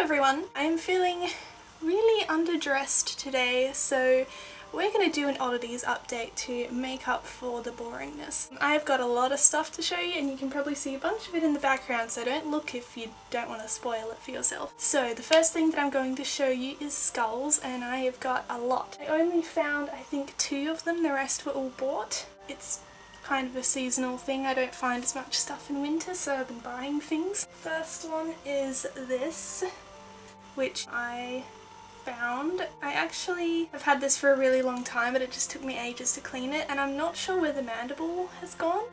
everyone, I am feeling really underdressed today, so we're going to do an oddities update to make up for the boringness. I've got a lot of stuff to show you and you can probably see a bunch of it in the background, so don't look if you don't want to spoil it for yourself. So the first thing that I'm going to show you is skulls, and I have got a lot. I only found I think 2 of them, the rest were all bought. It's kind of a seasonal thing. I don't find as much stuff in winter, so I've been buying things. First one is this, which I found. I actually have had this for a really long time, but it just took me ages to clean it, and I'm not sure where the mandible has gone.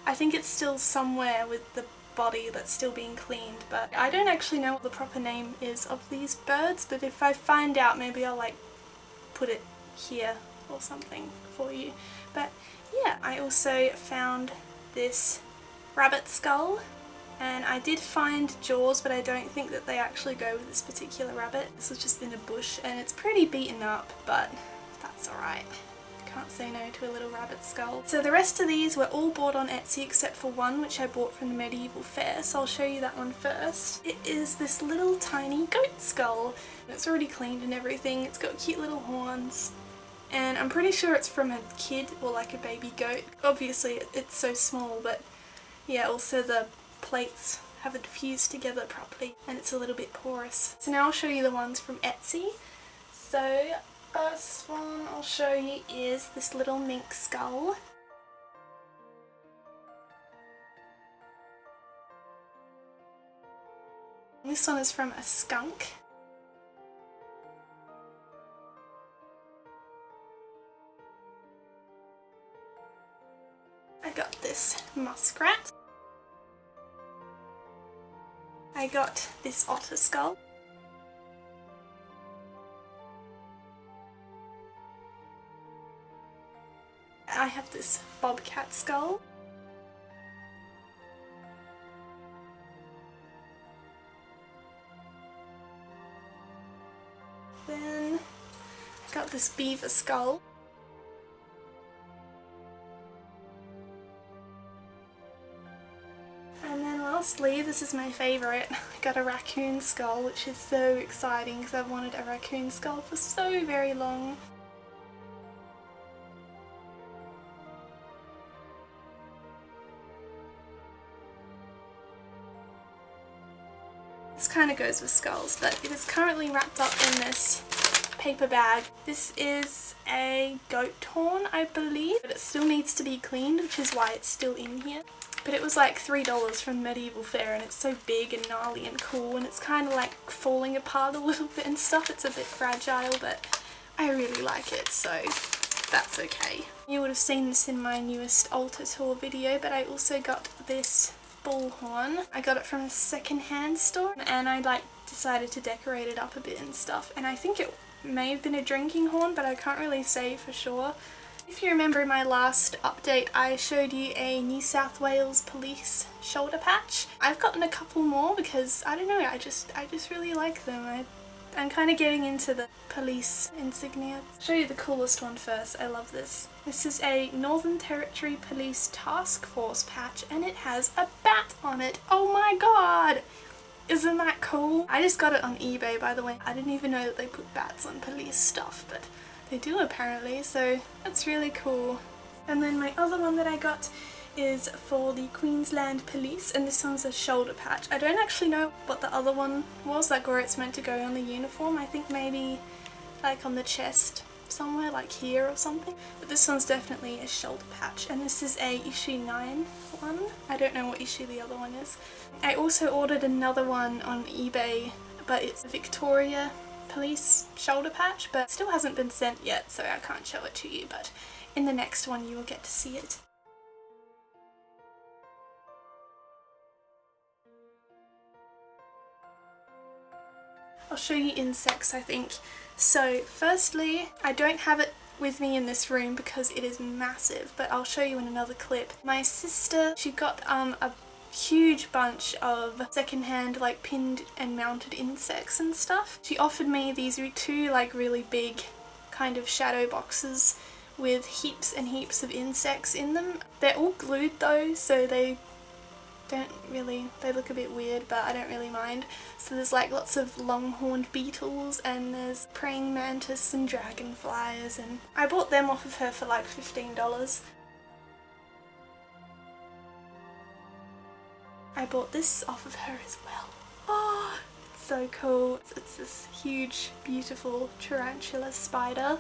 I think it's still somewhere with the body that's still being cleaned, but I don't actually know what the proper name is of these birds, but if I find out, maybe I'll like put it here or something for you. But yeah, I also found this rabbit skull, and I did find jaws, but I don't think that they actually go with this particular rabbit. This was just in a bush and it's pretty beaten up, but that's alright. Can't say no to a little rabbit skull. So the rest of these were all bought on Etsy except for one, which I bought from the medieval fair, so I'll show you that one first. It is this little tiny goat skull. It's already cleaned and everything. It's got cute little horns, and I'm pretty sure it's from a kid or like a baby goat. Obviously it's so small, but yeah, also the plates haven't fused together properly and it's a little bit porous. So now I'll show you the ones from Etsy. So first one I'll show you is this little mink skull. This one is from a skunk. I got this muskrat. I got this otter skull. I have this bobcat skull. Then I got this beaver skull. And then lastly, this is my favourite, I got a raccoon skull, which is so exciting because I've wanted a raccoon skull for so very long. This kind of goes with skulls, but it is currently wrapped up in this paper bag. This is a goat horn, I believe, but it still needs to be cleaned, which is why it's still in here. But it was like $3 from medieval fair, and it's so big and gnarly and cool, and it's kind of like falling apart a little bit and stuff. It's a bit fragile, but I really like it, so that's okay. You would have seen this in my newest altar tour video, but I also got this bullhorn. I got it from a second-hand store, and I like decided to decorate it up a bit and stuff, and I think it may have been a drinking horn, but I can't really say for sure. If you remember in my last update, I showed you a New South Wales police shoulder patch. I've gotten a couple more because, I don't know, I just really like them. I'm kind of getting into the police insignia. I'll show you the coolest one first. I love this. This is a Northern Territory Police Task Force patch, and it has a bat on it. Oh my god! Isn't that cool? I just got it on eBay, by the way. I didn't even know that they put bats on police stuff, but they do apparently, so that's really cool. And then my other one that I got is for the Queensland Police, and this one's a shoulder patch. I don't actually know what the other one was, like where it's meant to go on the uniform. I think maybe like on the chest somewhere, like here or something. But this one's definitely a shoulder patch, and this is a issue 9 one. I don't know what issue the other one is. I also ordered another one on eBay, but it's a Victoria Police shoulder patch, but still hasn't been sent yet, so I can't show it to you, but in the next one you will get to see it. I'll show you insects, I think. So firstly, I don't have it with me in this room because it is massive, but I'll show you in another clip. My sister, she got a huge bunch of secondhand like pinned and mounted insects and stuff. She offered me these 2 like really big kind of shadow boxes with heaps and heaps of insects in them. They're all glued though, so they they look a bit weird, but I don't really mind. So there's like lots of long-horned beetles, and there's praying mantis and dragonflies, and I bought them off of her for like $15. I bought this off of her as well. Oh, it's so cool. It's this huge, beautiful tarantula spider,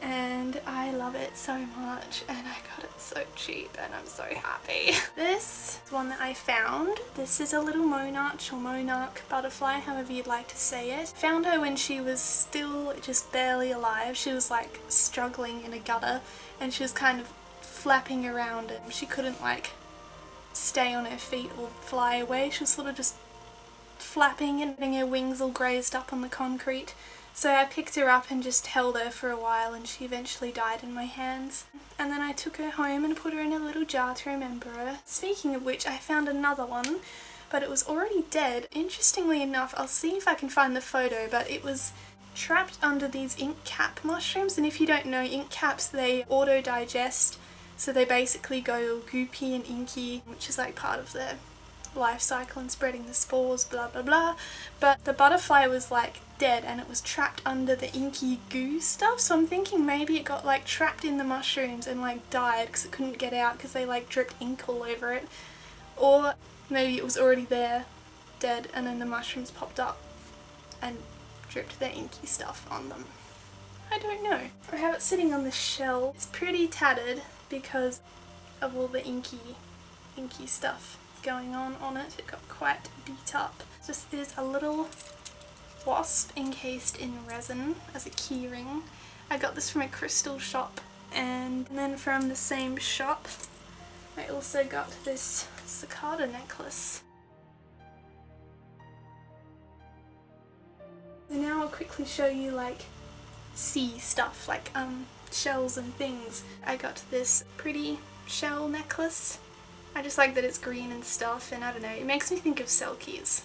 and I love it so much, and I got it so cheap, and I'm so happy. This is one that I found. This is a little monarch or monarch butterfly, however you'd like to say it. Found her when she was still just barely alive. She was like struggling in a gutter, and she was kind of flapping around, and she couldn't like stay on her feet or fly away. She was sort of just flapping and getting her wings all grazed up on the concrete. So I picked her up and just held her for a while, and she eventually died in my hands. And then I took her home and put her in a little jar to remember her. Speaking of which, I found another one, but it was already dead. Interestingly enough, I'll see if I can find the photo, but it was trapped under these ink cap mushrooms, and if you don't know, ink caps, they auto-digest. So they basically go goopy and inky, which is like part of their life cycle and spreading the spores, blah blah blah. But the butterfly was like dead, and it was trapped under the inky goo stuff, so I'm thinking maybe it got like trapped in the mushrooms and like died because it couldn't get out because they like dripped ink all over it. Or maybe it was already there, dead, and then the mushrooms popped up and dripped their inky stuff on them. I don't know. I have it sitting on the shelf. It's pretty tattered because of all the inky stuff going on it. It got quite beat up. This is a little wasp encased in resin as a key ring. I got this from a crystal shop, and then from the same shop I also got this cicada necklace. So now I'll quickly show you like sea stuff, like shells and things. I got this pretty shell necklace. I just like that it's green and stuff, and I don't know, it makes me think of selkies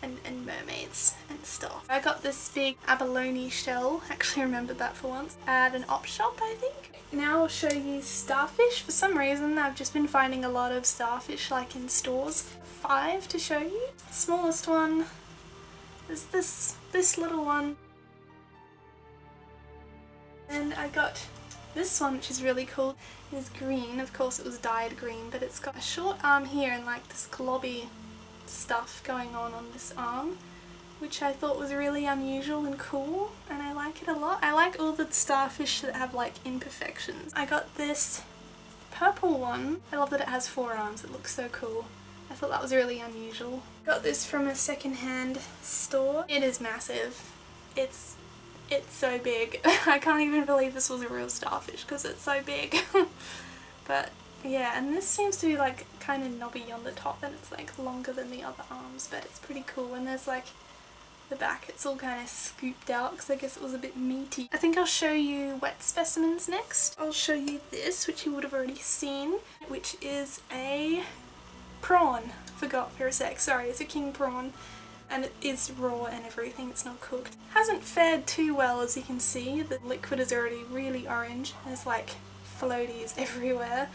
and mermaids and stuff. I got this big abalone shell, actually remembered that for once, at an op shop I think. Now I'll show you starfish. For some reason I've just been finding a lot of starfish like in stores. 5 to show you. The smallest one is this little one. And I got this one, which is really cool. It is green, of course it was dyed green, but it's got a short arm here and like this globby stuff going on this arm, which I thought was really unusual and cool, and I like it a lot. I like all the starfish that have like imperfections. I got this purple one. I love that it has 4 arms, it looks so cool. I thought that was really unusual. Got this from a secondhand store. It is massive. It's so big. I can't even believe this was a real starfish because it's so big. But yeah, and this seems to be like kind of knobby on the top, and it's like longer than the other arms, but it's pretty cool. And there's like the back, it's all kind of scooped out because I guess it was a bit meaty. I think I'll show you wet specimens next. I'll show you this, which you would have already seen, which is a prawn. Forgot for a sec, sorry, it's a king prawn. And it is raw and everything, it's not cooked. Hasn't fared too well, as you can see. The liquid is already really orange. There's like floaties everywhere,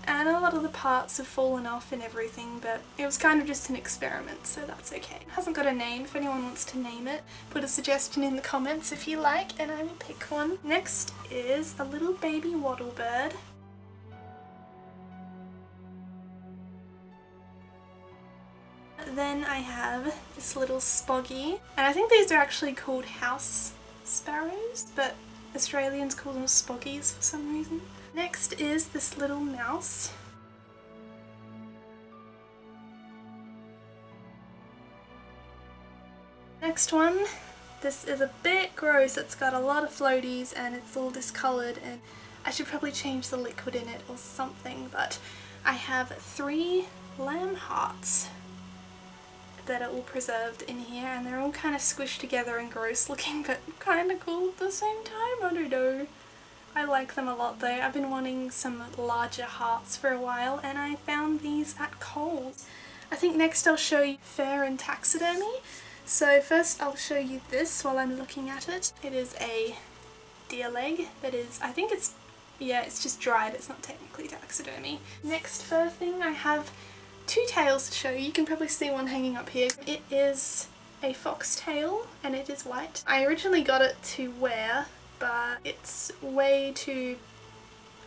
and a lot of the parts have fallen off and everything, but it was kind of just an experiment, so that's okay. It hasn't got a name. If anyone wants to name it, put a suggestion in the comments if you like, and I will pick one. Next is a little baby wattlebird. Then I have this little spoggy, and I think these are actually called house sparrows, but Australians call them spoggies for some reason. Next is this little mouse. Next one, this is a bit gross. It's got a lot of floaties and it's all discoloured, and I should probably change the liquid in it or something, but I have 3 lamb hearts that are all preserved in here, and they're all kind of squished together and gross looking, but kind of cool at the same time. I don't know. I like them a lot though. I've been wanting some larger hearts for a while, and I found these at Coles. I think next I'll show you fur and taxidermy. So first I'll show you this while I'm looking at it. It is a deer leg that is, I think it's, yeah, it's just dried, it's not technically taxidermy. Next fur thing, I have two tails to show you. You can probably see one hanging up here. It is a foxtail and it is white. I originally got it to wear, but it's way too,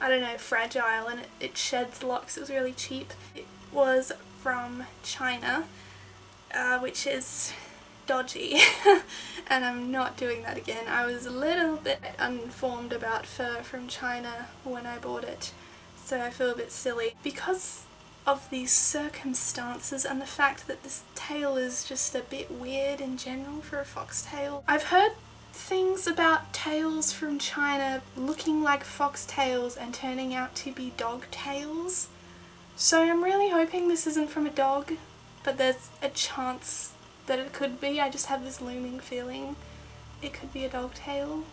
I don't know, fragile, and it sheds locks. It was really cheap. It was from China, which is dodgy, and I'm not doing that again. I was a little bit uninformed about fur from China when I bought it, so I feel a bit silly. Because of these circumstances and the fact that this tail is just a bit weird in general for a foxtail. I've heard things about tails from China looking like foxtails and turning out to be dog tails, so I'm really hoping this isn't from a dog, but there's a chance that it could be. I just have this looming feeling it could be a dog tail.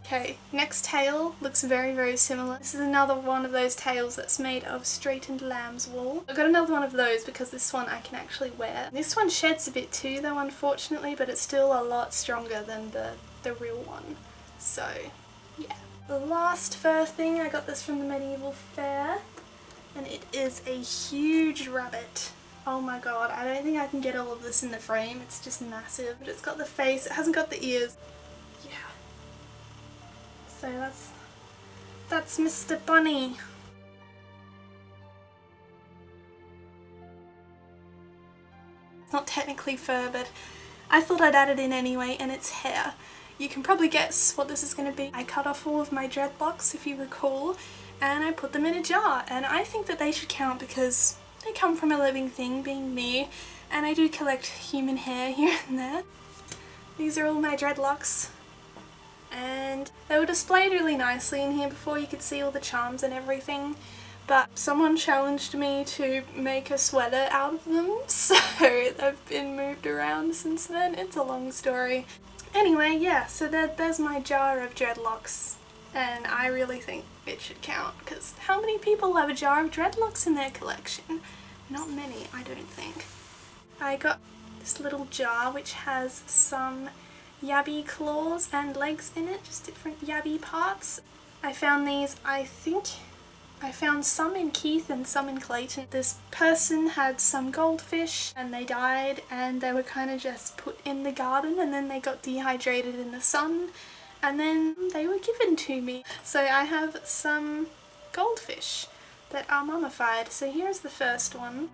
Okay, next tail looks very, very similar. This is another one of those tails that's made of straightened lamb's wool. I've got another one of those because this one I can actually wear. This one sheds a bit too though, unfortunately, but it's still a lot stronger than the real one. So yeah. The last fur thing, I got this from the medieval fair, and it is a huge rabbit. Oh my god, I don't think I can get all of this in the frame, it's just massive. But it's got the face, it hasn't got the ears. Yeah. So that's Mr. Bunny. It's not technically fur, but I thought I'd add it in anyway, and it's hair. You can probably guess what this is going to be. I cut off all of my dreadlocks, if you recall, and I put them in a jar, and I think that they should count because they come from a living thing, being me, and I do collect human hair here and there. These are all my dreadlocks, and they were displayed really nicely in here before. You could see all the charms and everything, but someone challenged me to make a sweater out of them, so they've been moved around since then. It's a long story. Anyway, yeah, so there's my jar of dreadlocks. And I really think it should count, because how many people have a jar of dreadlocks in their collection? Not many, I don't think. I got this little jar which has some yabby claws and legs in it, just different yabby parts. I found these, I think I found some in Keith and some in Clayton. This person had some goldfish and they died, and they were kind of just put in the garden, and then they got dehydrated in the sun, and then they were given to me. So I have some goldfish that are mummified. So here's the first one.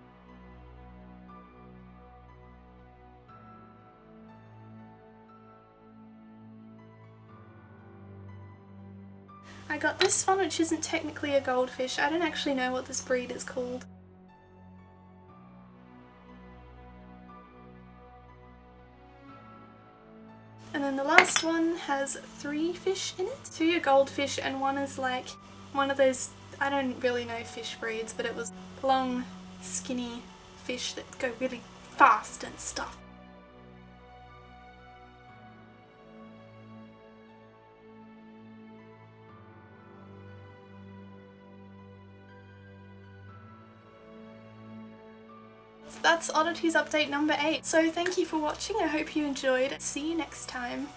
I got this one, which isn't technically a goldfish. I don't actually know what this breed is called. And then the last one has 3 fish in it. 2 are goldfish and one is like one of those, I don't really know fish breeds, but it was long, skinny fish that go really fast and stuff. That's Oddities update number 8. So thank you for watching, I hope you enjoyed. See you next time.